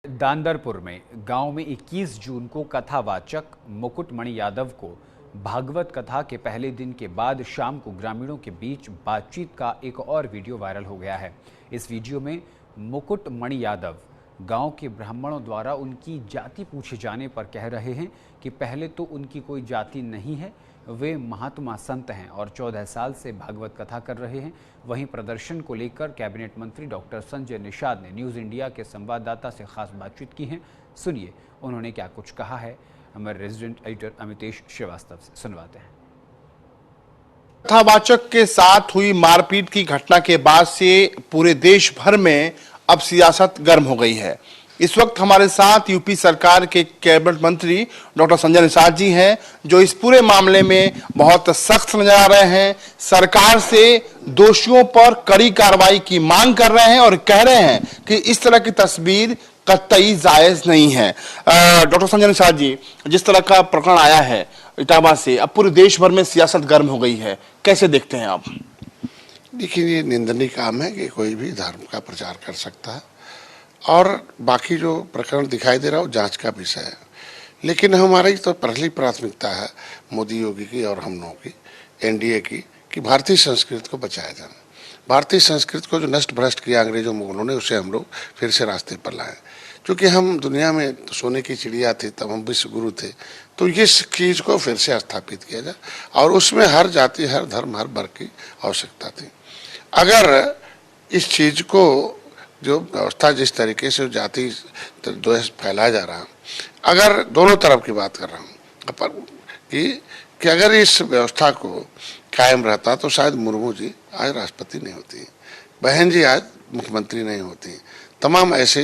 दांदरपुर में गांव में 21 जून को कथावाचक मुकुटमणि यादव को भागवत कथा के पहले दिन के बाद शाम को ग्रामीणों के बीच बातचीत का एक और वीडियो वायरल हो गया है। इस वीडियो में मुकुटमणि यादव गांव के ब्राह्मणों द्वारा उनकी जाति पूछे जाने पर कह रहे हैं कि पहले तो उनकी कोई जाति नहीं है, वे महात्मा संत हैं और 14 साल से भागवत कथा कर रहे हैं। वहीं प्रदर्शन को लेकर कैबिनेट मंत्री डॉक्टर संजय निषाद ने न्यूज़ इंडिया के संवाददाता से खास बातचीत की है। सुनिए उन्होंने क्या कुछ कहा है। हमारे रेजिडेंट एडिटर अमितेश श्रीवास्तव से सुनवाते हैं। कथावाचक के साथ हुई मारपीट की घटना के बाद से पूरे देश भर में अब सियासत गर्म हो गई है। इस वक्त हमारे साथ यूपी सरकार के कैबिनेट मंत्री डॉक्टर संजय निषाद जी हैं, जो इस पूरे मामले में बहुत सख्त नजर आ रहे हैं। सरकार से दोषियों पर कड़ी कार्रवाई की मांग कर रहे हैं और कह रहे हैं कि इस तरह की तस्वीर कतई जायज नहीं है। डॉक्टर संजय निषाद जी, जिस तरह का प्रकरण आया है इटावा से, अब पूरे देश भर में सियासत गर्म हो गई है, कैसे देखते हैं आप? देखिए, ये निंदनीय काम है कि कोई भी धर्म का प्रचार कर सकता है और बाकी जो प्रकरण दिखाई दे रहा है वो जांच का विषय है। लेकिन हमारी तो पहली प्राथमिकता है मोदी योगी की और हम लोगों की, एनडीए की, कि भारतीय संस्कृति को बचाया जाना। भारतीय संस्कृति को जो नष्ट भ्रष्ट किया अंग्रेजों मुगलों ने, उसे हम लोग फिर से रास्ते पर लाए। क्योंकि हम दुनिया में सोने की चिड़िया थे, तब हम विश्व गुरु थे, तो इस चीज़ को फिर से स्थापित किया जाए और उसमें हर जाति, हर धर्म, हर वर्ग की आवश्यकता थी। अगर इस चीज़ को जो व्यवस्था जिस तरीके से जाति द्वेष फैलाया जा रहा है, अगर दोनों तरफ की बात कर रहा हूँ कि अगर इस व्यवस्था को कायम रहता तो शायद मुर्मू जी आज राष्ट्रपति नहीं होती, बहन जी आज मुख्यमंत्री नहीं होती, तमाम ऐसे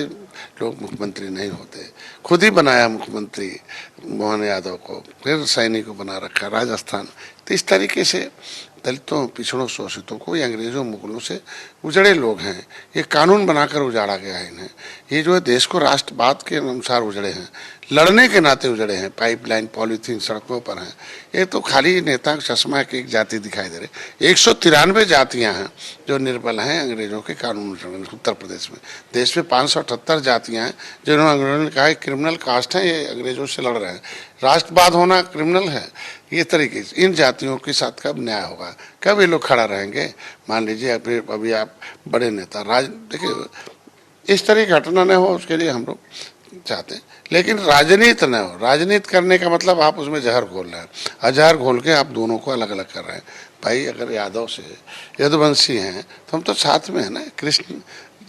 लोग मुख्यमंत्री नहीं होते। खुद ही बनाया मुख्यमंत्री मोहन यादव को, फिर सैनी को बना रखा राजस्थान। तो इस तरीके से दलितों, पिछड़ों, शोषितों को, ये अंग्रेजों मुगलों से उजड़े लोग हैं, ये कानून बनाकर उजाड़ा गया है इन्हें। ये जो है देश को राष्ट्रवाद के अनुसार उजड़े हैं, लड़ने के नाते उजड़े हैं। पाइपलाइन, पॉलीथीन सड़कों पर हैं। ये तो खाली नेता चश्मा की एक जाति दिखाई दे रही। 193 जातियां हैं जो निर्बल हैं अंग्रेजों के कानून। उत्तर प्रदेश में देश में 578 जातियां हैं जिन्होंने अंग्रेजों ने कहा क्रिमिनल कास्ट है, ये अंग्रेजों से लड़ रहे हैं, राष्ट्रवाद होना क्रिमिनल है। ये तरीके से इन जातियों के साथ कब न्याय होगा, कब ये लोग खड़ा रहेंगे? मान लीजिए अभी आप बड़े नेता देखिए, इस तरह की घटना न हो, उसके लिए हम लोग चाहते हैं, लेकिन राजनीति न हो। राजनीति करने का मतलब आप उसमें जहर घोल रहे हैं, जहर घोल के आप दोनों को अलग अलग कर रहे हैं। भाई अगर यादव से यदुवंशी हैं तो हम तो साथ में है ना। कृष्ण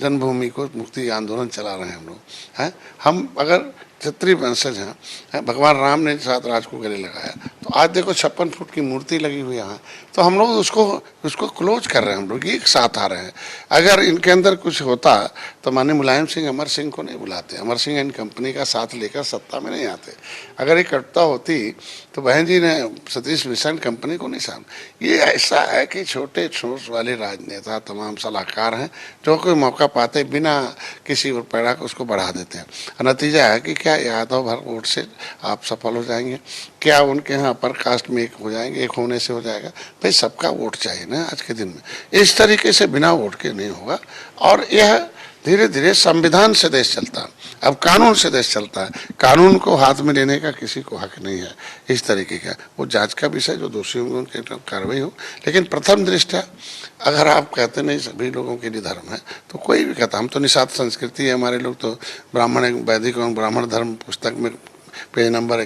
जन्मभूमि को मुक्ति आंदोलन चला रहे हैं हम लोग, हैं। हम अगर क्षत्रिय वंशज हैं, भगवान राम ने साथ राज को गले लगाया, तो आज देखो 56 फुट की मूर्ति लगी हुई यहाँ, तो हम लोग उसको क्लोज कर रहे हैं, हम लोग एक साथ आ रहे हैं। अगर इनके अंदर कुछ होता तो माननीय मुलायम सिंह अमर सिंह को नहीं बुलाते, अमर सिंह एंड कंपनी का साथ लेकर सत्ता में नहीं आते। अगर ये कटता होती तो बहन जी ने सतीश मिशन कंपनी को नहीं सामने। ये ऐसा है कि छोटे छोट वाले राजनेता तमाम सलाहकार हैं जो कोई मौका पाते बिना किसी पैड़ा को उसको बढ़ा देते हैं। नतीजा है कि क्या यादव भर वोट से आप सफल हो जाएंगे? क्या उनके यहाँ अपर कास्ट में एक हो जाएंगे? एक होने से हो जाएगा? भाई सबका वोट चाहिए ना आज के दिन में। इस तरीके से बिना वोट के नहीं होगा। और यह धीरे धीरे संविधान से देश चलता है, अब कानून से देश चलता है। कानून को हाथ में लेने का किसी को हक नहीं है। इस तरीके का वो जांच का विषय, जो दोषी होंगे उनके कार्रवाई हो। लेकिन प्रथम दृष्टया अगर आप कहते नहीं सभी लोगों के लिए धर्म है, तो कोई भी कहता, हम तो निषाद संस्कृति है, हमारे लोग तो ब्राह्मण, वैदिक एवं ब्राह्मण धर्म पुस्तक में पेज नंबर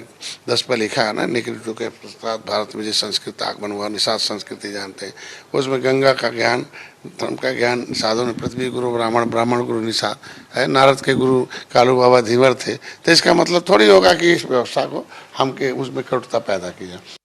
10 पर लिखा है ना, निकृष्टों के पश्चात भारत में जिस संस्कृत आगमन हुआ, निषाद संस्कृति जानते हैं। उसमें गंगा का ज्ञान, धर्म का ज्ञान निषादों ने, पृथ्वी गुरु ब्राह्मण, ब्राह्मण गुरु निषाद है, नारद के गुरु कालू बाबा धीवर थे। तो इसका मतलब थोड़ी होगा कि इस व्यवस्था को हम के उसमें कटुता पैदा की जाए।